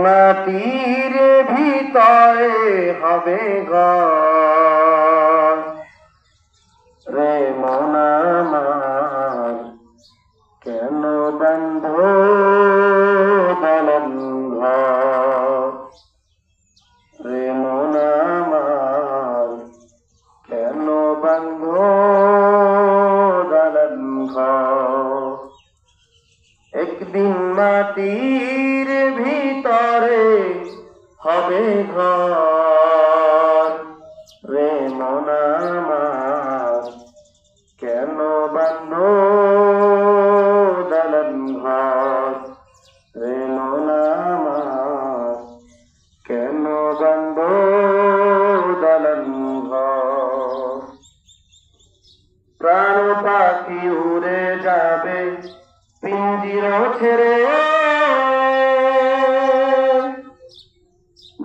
মাটির ভিতরে হবে ঘর রে মন আমার, কেন বন্ধ দলন ঘর রে মন আমার, কেন বন্ধ দলন ঘর। একদিন মাটির ভিতরে হবে ঘর রে মন আমার, কেন বন্ধ দলন ঘর রে মন আমার, কেন বন্ধ দলন ঘর। প্রাণ পাখি উড়ে যাবে পিঞ্জিরা ছেড়ে,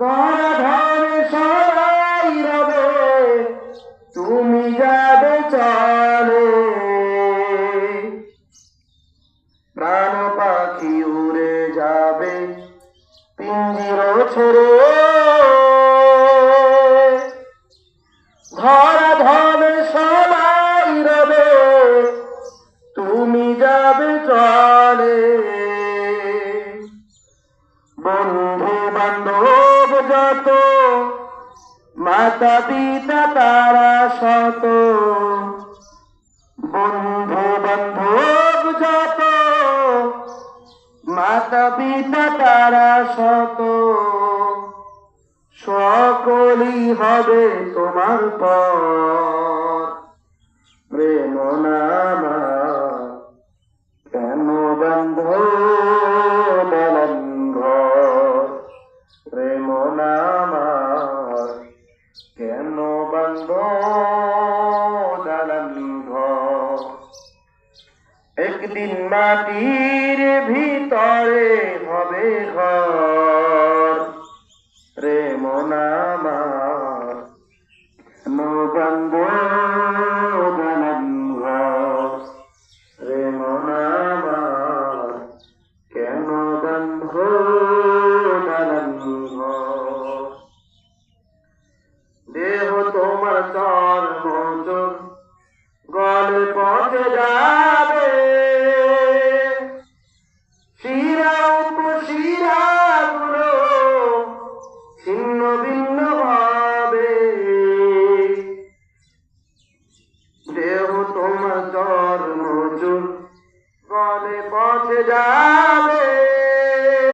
ঘর সবাই রবে তুমি যাবে চলে। প্রাণ পাখি উড়ে যাবে পিঞ্জিরা ছেড়ে, ঘর সবাই রবে তুমি যাবে চলে। বন্ধু বান্ধব যত, মাতা পিতা তারা শত, বন্ধু বান্ধব যত, মাতা পিতা তারা শত, সকলই হবে তোমার পর রে মন আমার, কেন বন্ধ দলন ঘর রে মন আমার, কেন বন্ধ দলন ঘর। একদিন মাটির ভিতরে হবে ঘর রে মন আমার, কেন বন্ধ দলন ঘর রে মন আমার, কেন বন্ধ দলন ঘর।